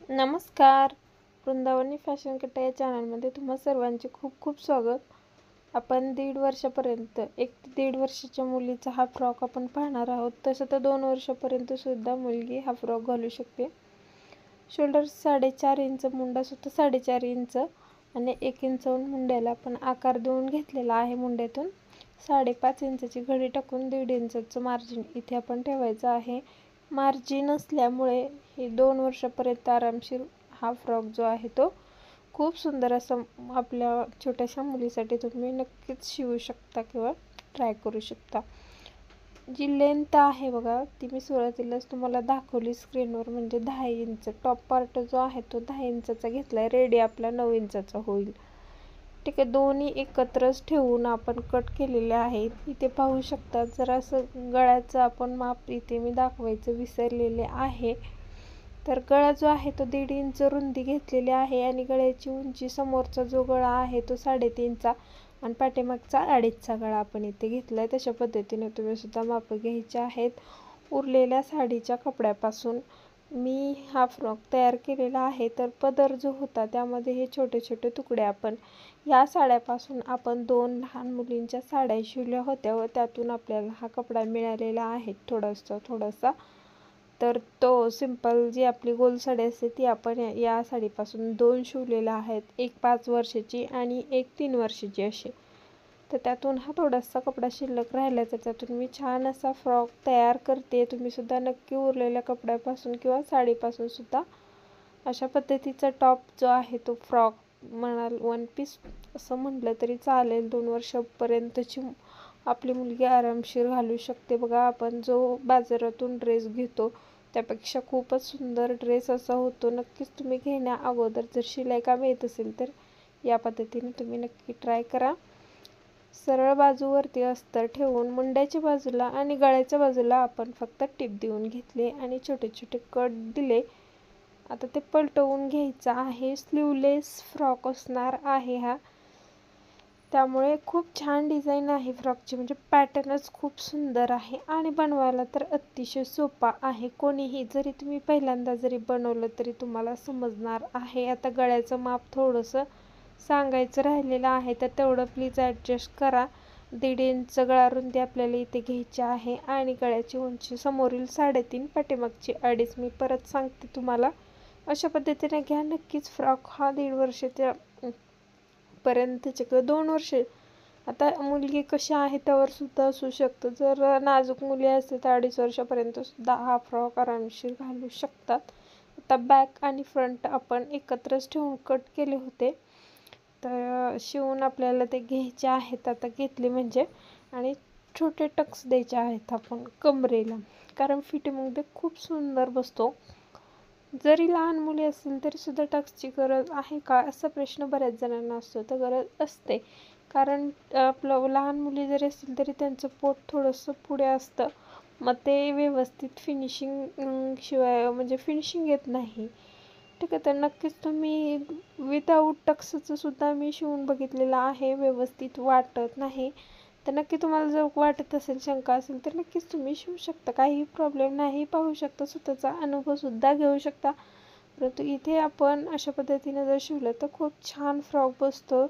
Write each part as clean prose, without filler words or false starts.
नमस्कार. वृंदावनी फॅशन कट्टा या चॅनलमध्ये तुम्हा सर्वांचे खूप खूप स्वागत. आपण 1.5 वर्षापर्यंत 1 ते 1.5 वर्षाच्या मुलीचा हा फ्रॉक आपण पाहणार आहोत. तसं तर 2 वर्षापर्यंत सुद्धा मुलगी हा फ्रॉक घालू शकते. शोल्डर 4.5 इंच, मुंडा सुद्धा 4.5 इंच आणि 1 इंचावरून मुंड्याला आपण आकार देऊन घेतलेला आहे. मुंड्यातून 5.5 इंचाची घडी टाकून 1.5 इंचाचं मार्जिन इथे आपण ठेवायचं आहे. मार्जिन असल्यामुळे ही 2 वर्षापर्यंत आरामशीर हा फ्रॉक जो आहे तो खूप सुंदर असा आपल्या छोट्याशा मुलीसाठी तुम्ही नक्कीच शिवू शकता किंवा ट्राय करू शकता. जी लेंथ आहे बघा, ती मी सुरुवातीलाच तुम्हाला दाखवली स्क्रीनवर, म्हणजे 10 इंच. टॉप पार्ट जो आहे तो 10 इंचाचा घेतला आहे. रेडी आपला 9 इंचाचा होईल. ठीक आहे, दोन्ही एकत्रच ठेवून आपण कट केलेले आहेत. इथे पाहू शकता जरासं गळ्याचं आपण माप इथे मी दाखवायचं विसरलेले आहे. तर गळा जो आहे तो 1.5 इंच रुंदी घेतलेली आहे आणि गळ्याची उंची समोरचा जो गळा आहे तो 3.5चा आणि पाठीमागचा 2.5चा गळा आपण इथे घेतला आहे. तशा पद्धतीने तुम्ही सुद्धा माप घ्यायचे आहेत. उरलेल्या साडीच्या कपड्यापासून मी हा फ्रॉक तयार केलेला आहे. तर पदर जो होता त्यामध्ये हे छोटे छोटे तुकडे आपण या साड्यापासून आपण 2 लहान मुलींच्या साड्या शिवल्या होत्या व त्यातून आपल्याला हा कपडा मिळालेला आहे थोडासा. तर तो सिंपल जी आपली गोल साडी असते ती आपण या साडीपासून 2 शिवलेल्या आहेत. एक 5 वर्षाची आणि एक 3 वर्षाची अशी. तर त्यातून हा थोडासा कपडा शिल्लक राहिला तर त्यातून मी छान असा फ्रॉक तयार करते. तुम्ही सुद्धा नक्की उरलेल्या कपड्यापासून किंवा साडीपासून सुद्धा अशा पद्धतीचा टॉप जो आहे तो फ्रॉक म्हणाल, वन पीस असं म्हटलं तरी चालेल, 2 वर्षापर्यंतची आपली मुलगी आरामशीर घालू शकते. बघा, आपण जो बाजारातून ड्रेस घेतो त्यापेक्षा खूपच सुंदर ड्रेस असा होतो. नक्कीच तुम्ही घेण्या अगोदर जर शिलाई काम येत असेल तर या पद्धतीने तुम्ही नक्की ट्राय करा. सरळ बाजूवरती अस्तर ठेवून मुंड्याच्या बाजूला आणि गळ्याच्या बाजूला आपण फक्त टिप देऊन घेतले आणि छोटे छोटे कट दिले. आता ते पलटवून घ्यायचं आहे. स्लीवलेस फ्रॉक असणार आहे हा, त्यामुळे खूप छान डिझाईन आहे फ्रॉकची, म्हणजे पॅटर्नच खूप सुंदर आहे आणि बनवायला तर अतिशय सोपा आहे. कोणीही जरी तुम्ही पहिल्यांदा जरी बनवलं तरी तुम्हाला समजणार आहे. आता गळ्याचं माप थोडंसं सांगायचं राहिलेलं आहे तर तेवढं प्लीज ॲडजस्ट करा. 1.5 इंच गळा रुंदी आपल्याला इथे घ्यायची आहे आणि गळ्याची उंची समोरील 3.5, पाठीमागची 2.5. मी परत सांगते तुम्हाला, अशा पद्धतीने घ्या नक्कीच. फ्रॉक हा 1.5 वर्षाच्या पर्यंतचे किंवा 2 वर्षे, आता मुलगी कशी आहे त्यावर सुद्धा असू शकतं. जर नाजूक मुली असते तर 2.5 वर्षापर्यंत सुद्धा हा फ्रॉक आरामशीर घालू शकतात. आता बॅक आणि फ्रंट आपण एकत्रच ठेवून कट केले होते, तर शिवून आपल्याला ते घ्यायचे आहेत. आता घेतले म्हणजे आणि छोटे टक्स द्यायचे आहेत आपण कमरेला, कारण फिटिंगमध्ये खूप सुंदर बसतो. जरी लहान मुली असतील तरी सुद्धा टक्सची गरज आहे का असा प्रश्न बऱ्याच जणांना असतो. तर गरज असते, कारण आपलं लहान मुली जरी असतील तरी त्यांचं पोट थोडंसं पुढे असतं, मग ते व्यवस्थित फिनिशिंग शिवाय म्हणजे फिनिशिंग येत नाही. ठीक आहे, तर नक्कीच तुम्ही विदाऊट टक्सचं सुद्धा मी शिवून बघितलेलं आहे, व्यवस्थित वाटत नाही. तर नक्की तुम्हाला जर वाटत असेल, शंका असेल तर नक्कीच तुम्ही शिवू शकता, काही प्रॉब्लेम नाही. पाहू शकता, स्वतःचा अनुभवसुद्धा घेऊ शकता. परंतु इथे आपण अशा पद्धतीने जर शिवलं तर खूप छान फ्रॉक बसतो.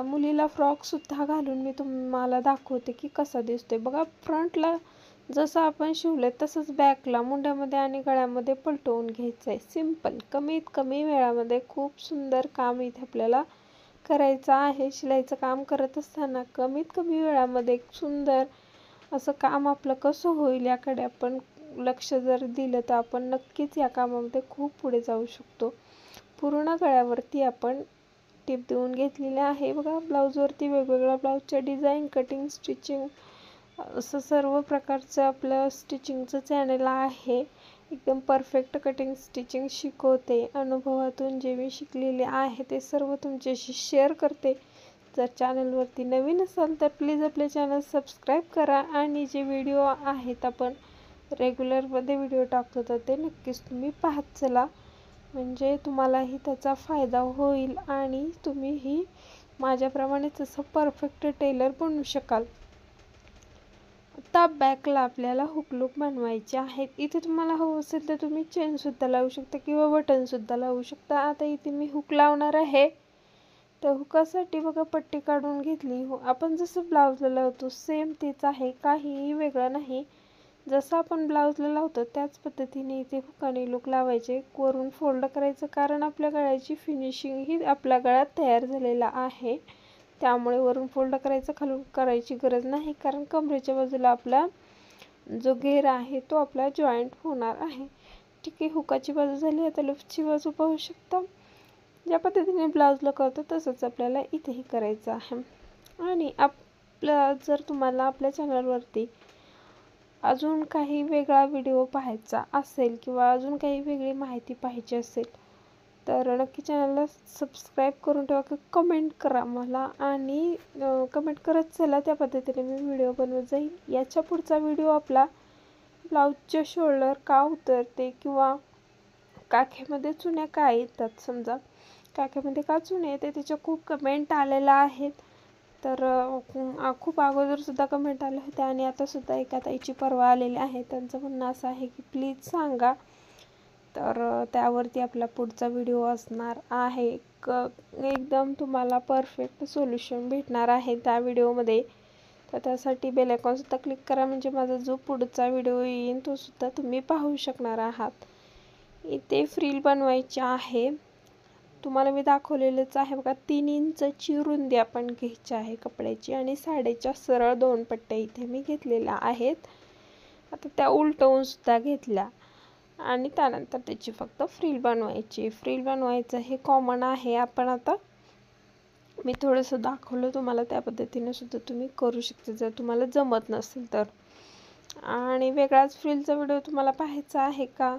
मुलीला फ्रॉकसुद्धा घालून मी तुम्हाला दाखवते की कसा दिसतोय. बघा, फ्रंटला जसं आपण शिवलं तसंच बॅकला मुंड्यामध्ये आणि गळ्यामध्ये पलटवून घ्यायचं आहे. सिंपल, कमीत कमी वेळामध्ये खूप सुंदर काम इथे आपल्याला करायचं आहे. शिलाईचं काम करत असताना कमीत कमी वेळामध्ये सुंदर असं काम आपलं कसं होईल याकडे आपण लक्ष जर दिलं तर आपण नक्कीच या कामामध्ये खूप पुढे जाऊ शकतो. पूर्ण गळ्यावरती आपण टिप देऊन घेतलेली आहे. बघा, ब्लाऊजवरती वेगवेगळ्या ब्लाऊजच्या डिझाईन, कटिंग, स्टिचिंग असं सर्व प्रकारचं आपलं स्टिचिंगचं चॅनल आहे. एकदम परफेक्ट कटिंग स्टिचिंग शिकवते. अनुभवातून जे मी शिकलेले आहे ते सर्व तुमच्याशी शेअर करते. जर चॅनलवरती नवीन असाल तर प्लीज आपले चॅनल सबस्क्राईब करा आणि जे व्हिडिओ आहेत आपण रेग्युलरमध्ये व्हिडिओ टाकतो तर ते नक्कीच तुम्ही पाहत चला, म्हणजे तुम्हालाही त्याचा फायदा होईल आणि तुम्हीही माझ्याप्रमाणेच असं परफेक्ट टेलर बनू शकाल. आता बॅकला आपल्याला हुक लूप बनवायचे आहेत. इथे तुम्हाला हवं असेल तर तुम्ही चेनसुद्धा लावू शकता किंवा बटनसुद्धा लावू शकता. आता इथे मी हुक लावणार आहे. तर हुकासाठी बघा पट्टी काढून घेतली. आपण जसं ब्लाऊजला लावतो सेम तेच आहे, काहीही वेगळं नाही. जसं आपण ब्लाऊजला लावतो त्याच पद्धतीने इथे हुकाने लूक लावायचे. वरून फोल्ड करायचं, कारण आपल्या गळ्याची फिनिशिंग ही आपल्या गळ्यात तयार झालेला आहे. त्यामुळे वरून फोल्ड करायचं, खालून करायची गरज नाही, कारण कमरेच्या बाजूला आपला जो घेर आहे तो आपला जॉईंट होणार आहे. ठीक आहे, हुकाची बाजू झाली. आता लूपची बाजू पाहू शकता. ज्या पद्धतीने ब्लाऊजला करतो तसंच आपल्याला इथेही करायचं आहे. आणि जर तुम्हाला आपल्या चॅनलवरती अजून काही वेगळा व्हिडिओ पाहायचा असेल किंवा अजून काही वेगळी माहिती पाहिजे असेल तर नक्की चॅनलला सबस्क्राईब करून ठेवा, की कमेंट करा मला, आणि कमेंट करत चला. त्या पद्धतीने मी व्हिडिओ बनवत जाईल. याच्या पुढचा व्हिडिओ आपला ब्लाऊजचे शोल्डर का उतरते किंवा काखेमध्ये चुन्या का येतात, समजा काखेमध्ये का चुन्या येते, त्याच्या खूप कमेंट आलेल्या आहेत. तर खूप अगोदरसुद्धा कमेंट आल्या होत्या आणि आतासुद्धा एका ताईची परवा आलेली आहे. त्यांचं म्हणणं असं आहे की प्लीज सांगा. तर त्यावरती आपला पुढचा व्हिडिओ असणार आहे. एकदम तुम्हाला परफेक्ट सोल्युशन भेटणार आहे त्या व्हिडिओमध्ये. तर त्यासाठी बेल आयकॉनसुद्धा क्लिक करा, म्हणजे माझा जो पुढचा व्हिडिओ येईल तो सुद्धा तुम्ही पाहू शकणार आहात. इथे फ्रिल बनवायची आहे. तुम्हाला मी दाखवलेलंच आहे बघा. 3 इंचची रुंदी आपण घ्यायची आहे कपड्याची, आणि साडीच्या सरळ 2 पट्ट्या इथे मी घेतलेल्या आहेत. आता त्या उलटवून सुद्धा घेतल्या आणि त्यानंतर त्याची फक्त फ्रिल बनवायची. फ्रिल बनवायचं हे कॉमन आहे. आपण आता मी थोडंसं दाखवलं तुम्हाला, त्या पद्धतीने सुद्धा तुम्ही करू शकता जर तुम्हाला जमत नसेल तर. आणि वेगळाच फ्रिलचा व्हिडिओ तुम्हाला पाहायचा आहे का?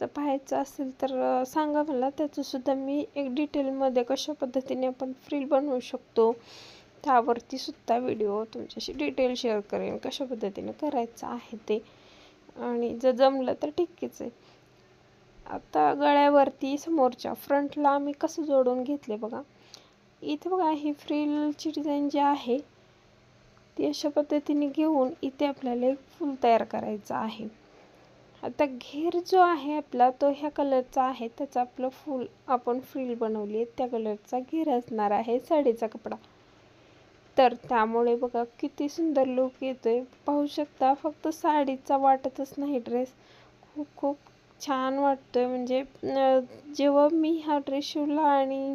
जर पाहायचं असेल तर सांगा मला. त्याचंसुद्धा मी एक डिटेलमध्ये कशा पद्धतीने आपण फ्रिल बनवू शकतो त्यावरती सुद्धा व्हिडिओ तुमच्याशी डिटेल शेअर करेन, कशा पद्धतीने करायचं आहे ते. आणि जर जमलं तर ठीकच आहे. आता गळ्यावरती समोरच्या फ्रंटला मी कसं जोडून घेतले बघा. इथे बघा, ही फ्रिलची डिझाईन जी आहे ती अशा पद्धतीने घेऊन इथे आपल्याला एक फूल तयार करायचं आहे. आता घेर जो आहे आपला तो ह्या कलरचा आहे, त्याचा आपलं फूल आपण फ्रिल बनवली आहे त्या कलरचा घेर असणार आहे साडीचा कपडा. तर त्यामुळे बघा किती सुंदर लुक येतोय, पाहू शकता. फक्त साडीचा वाटतच नाही, ड्रेस खूप खूप छान वाटतोय. म्हणजे जेव्हा मी हा ड्रेस शिवला आणि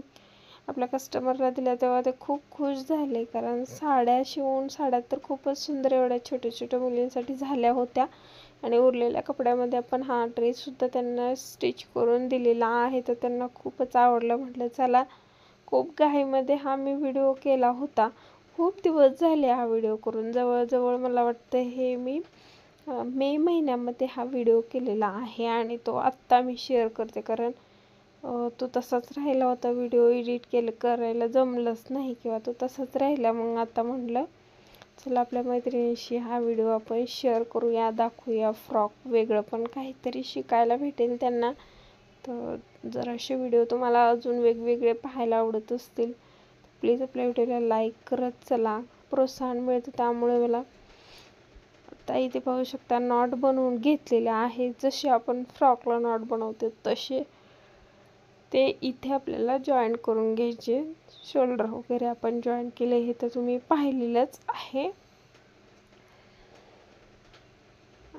आपल्या कस्टमरला दिला तेव्हा ते खूप खुश झाले, कारण साड्या तर खूपच सुंदर एवढ्या छोट्या छोट्या मुलींसाठी झाल्या होत्या. आणि उरलेल्या कपड्यामध्ये आपण हा ड्रेससुद्धा त्यांना स्टिच करून दिलेला आहे. तर त्यांना खूपच आवडलं. म्हटलं चला, खूप घाईमध्ये हा मी व्हिडिओ केला होता. खूप दिवस झाले हा व्हिडिओ करून. जवळजवळ मला वाटतं हे मी मे महिन्यामध्ये हा व्हिडिओ केलेला आहे आणि तो आत्ता मी शेअर करते, कारण तो तसाच राहिला होता. व्हिडिओ एडिट करायला जमलंच नाही किंवा तो तसाच राहिला. मग आता म्हटलं चला आपल्या मैत्रिणीशी हा व्हिडिओ आपण शेअर करूया, दाखवूया. फ्रॉक वेगळं पण काहीतरी शिकायला भेटेल त्यांना. तर जर असे व्हिडिओ तुम्हाला अजून वेगवेगळे पाहायला आवडत असतील तर प्लीज आपल्या व्हिडिओला लाईक करत चला, प्रोत्साहन मिळतं त्यामुळे मला. आता इथे पाहू शकता नॉट बनवून घेतलेले आहे. जसे आपण फ्रॉकला नॉट बनवतो तसे ते इथे आपल्याला जॉईंट करून घ्यायचे. शोल्डर वगैरे आपण जॉईंट केले हे तर तुम्ही पाहिलेलंच आहे.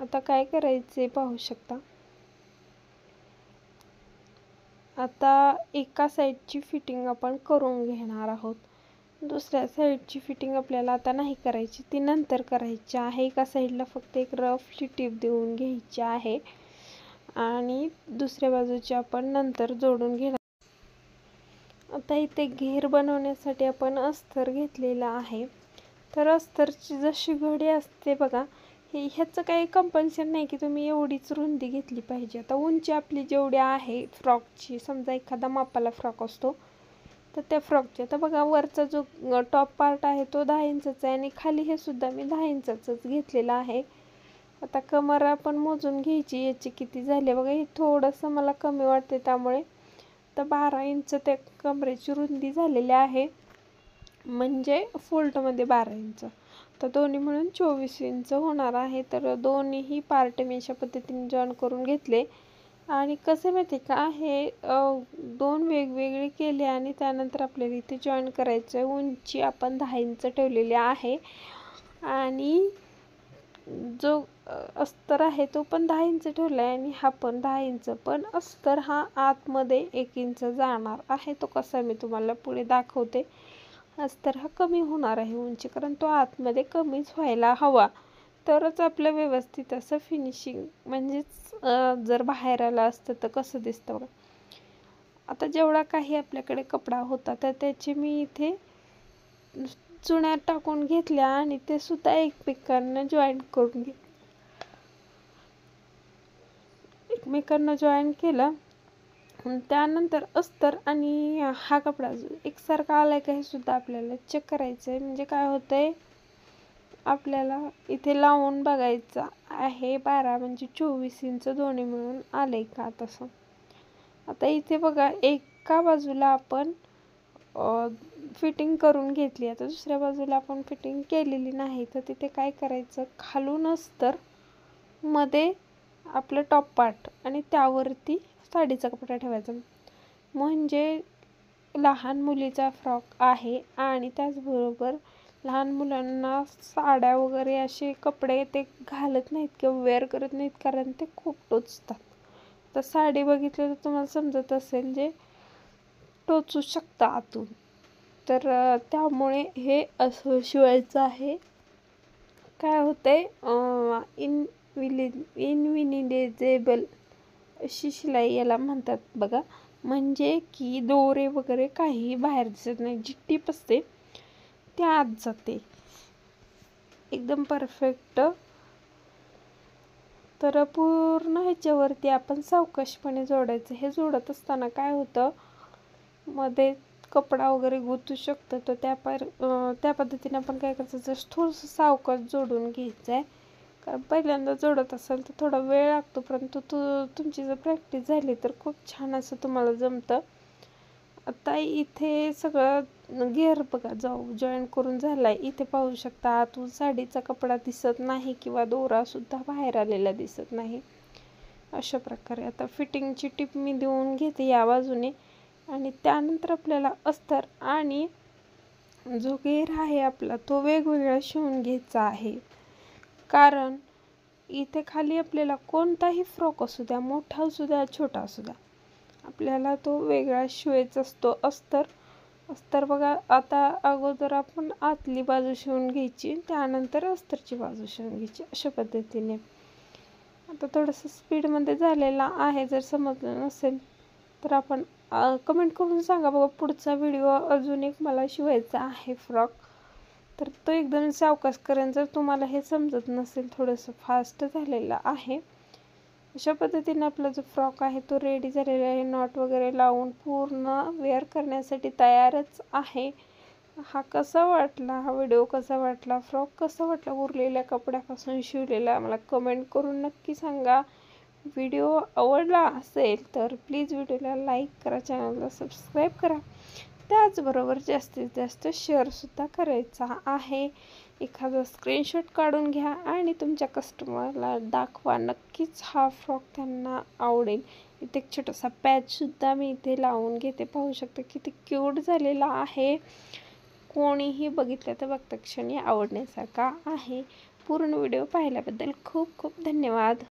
आता काय करायचे पाहू शकता. आता एका साईडची फिटिंग आपण करून घेणार आहोत. दुसऱ्या साईडची फिटिंग आपल्याला आता नाही करायची, ती नंतर करायची आहे. एका साईडला फक्त एक रफली टिप देऊन घ्यायची आहे आणि दुसऱ्या बाजूची आपण नंतर जोडून घेणार. आता इथे घेर बनवण्यासाठी आपण अस्तर घेतलेला आहे. तर अस्तरची जशी घडी असते बघा, ह्याचं काही कंपल्शन नाही की तुम्ही एवढीच रुंदी घेतली पाहिजे. आता उंची आपली जेवढी आहे फ्रॉकची, समजा एखादा मापाला फ्रॉक असतो तर त्या फ्रॉकची, आता बघा वरचा जो टॉप पार्ट आहे तो 10 इंचाचा आहे आणि खाली हे सुद्धा मी 10 इंचाचंच घेतलेलं आहे. आता कमर आपण मोजून घ्यायची, याची किती झाले बघा. हे थोडंसं मला कमी वाटते त्यामुळे तर 12 इंच त्या कमरेची रुंदी झालेली आहे, म्हणजे फोल्डमध्ये 12 इंच. तर दोन्ही मिळून 24 इंच होणार आहे. तर दोन्हीही पार्ट मी अशा पद्धतीने जॉईन करून घेतले. आणि कसं माहिती का, हे दोन वेगवेगळे केले आणि त्यानंतर आपल्याला इथे जॉईन करायचं आहे. उंची आपण 10 इंच ठेवलेली आहे आणि जो अस्तर आहे तो पण 10 इंच ठेवला आहे आणि हा पण 10 इंच. पण अस्तर हा आतमध्ये 1 इंच जाणार आहे. तो कसा मी तुम्हाला पुढे दाखवते. अस्तर हा कमी होणार आहे उंची, कारण तो आतमध्ये कमीच व्हायला हवा, तरच आपलं व्यवस्थित असं फिनिशिंग, म्हणजेच जर बाहेर आलं असतं तर कसं दिसतं बघा. आता जेवढा काही आपल्याकडे कपडा होता तर त्याचे मी इथे चुन्यात टाकून घेतल्या आणि ते सुद्धा एकमेकांना जॉईन केलं. त्यानंतर अस्तर आणि हा कपडा एकसारखा आलाय का हे सुद्धा आपल्याला चेक करायचं आहे. म्हणजे काय होतंय, आपल्याला इथे लावून बघायचं आहे 12 म्हणजे 24 इंच दोन्ही मिळून आले का तसं. आता इथे बघा, एका बाजूला आपण फिटिंग करून घेतली. आता दुसऱ्या बाजूला आपण फिटिंग केलेली नाही, तर तिथे काय करायचं, खालून अस्तर, मध्ये आपलं टॉप पार्ट आणि त्यावरती साडीचा कपडा ठेवायचा. म्हणजे लहान मुलीचा फ्रॉक आहे आणि त्याचबरोबर लहान मुलांना साड्या वगैरे असे कपडे ते घालत नाहीत किंवा वेअर करत नाहीत, कारण ते खूप टोचतात. तर साडी बघितलं तर तुम्हाला समजत असेल, जे टोचू शकतं आतून. तर त्यामुळे हे असं शिवायचं आहे. काय होतंय, इनविनिलेजेबल अशी शिलाई याला म्हणतात बघा. म्हणजे की दोरे वगैरे काही बाहेर दिसत नाही, जी टीप असते त्या आत जाते एकदम परफेक्ट. तर पूर्ण ह्याच्यावरती आपण सावकाशपणे जोडायचं. हे जोडत असताना काय होतं, मध्ये कपडा वगैरे गुंतू शकतं, तर त्या पद्धतीने आपण काय करायचं, जस्ट थोडंसं सावकाश जोडून घ्यायचं आहे. कारण पहिल्यांदा जोडत असाल तर थोडा वेळ लागतो, परंतु तुमची जर प्रॅक्टिस झाली तर खूप छान असं तुम्हाला जमतं. आता इथे सगळं घेर बघा जॉईन करून झालाय. इथे पाहू शकता आतून साडीचा कपडा दिसत नाही किंवा दोरा सुद्धा बाहेर आलेला दिसत नाही. अशा प्रकारे आता फिटिंगची टीप मी देऊन घेते या बाजूने. आणि त्यानंतर आपल्याला अस्तर आणि जो घेर आहे आपला तो वेगवेगळा शिवून घ्यायचा आहे. कारण इथे खाली आपल्याला कोणताही फ्रॉक असू द्या, मोठा असू द्या, छोटा असू द्या, आपल्याला तो वेगळा शिवायचा असतो. अस्तर बघा, आता अगोदर आपण आतली बाजू शिवून घ्यायची, त्यानंतर अस्तरची बाजू शिवून घ्यायची, अशा पद्धतीने. आता थोडंसं स्पीडमध्ये झालेला आहे, जर समजलं नसेल तर आपण कमेंट करून सांगा. बघा, पुढचा व्हिडिओ अजून एक मला शिवायचा आहे फ्रॉक, तर तो एकदम सावकाश करेन जर तुम्हाला हे समजत नसेल, थोडंसं फास्ट झालेलं आहे. अशा पद्धतीने आपला जो फ्रॉक आहे तो रेडी झालेला आहे. नॉट वगैरे लावून पूर्ण वेअर करण्यासाठी तयारच आहे. हा कसा वाटला, हा व्हिडिओ कसा वाटला, फ्रॉक कसा वाटला, उरलेल्या कपड्यापासून शिवलेला, मला कमेंट करून नक्की सांगा. व्हिडिओ आवडला असेल तर प्लीज व्हिडिओला लाईक करा, चॅनलला सबस्क्राईब करा. त्याचबरोबर जास्तीत जास्त शेअरसुद्धा करायचा आहे. एखादा स्क्रीनशॉट काढून घ्या आणि तुमच्या कस्टमरला दाखवा. नक्कीच हा फ्रॉक त्यांना आवडेल. इथे एक छोटासा पॅचसुद्धा मी इथे लावून घेते. पाहू शकता किती क्यूट झालेला आहे. कोणीही बघितलं तर बघता क्षणी आवडण्यासारखा आहे. पूर्ण व्हिडिओ पाहिल्याबद्दल खूप खूप धन्यवाद.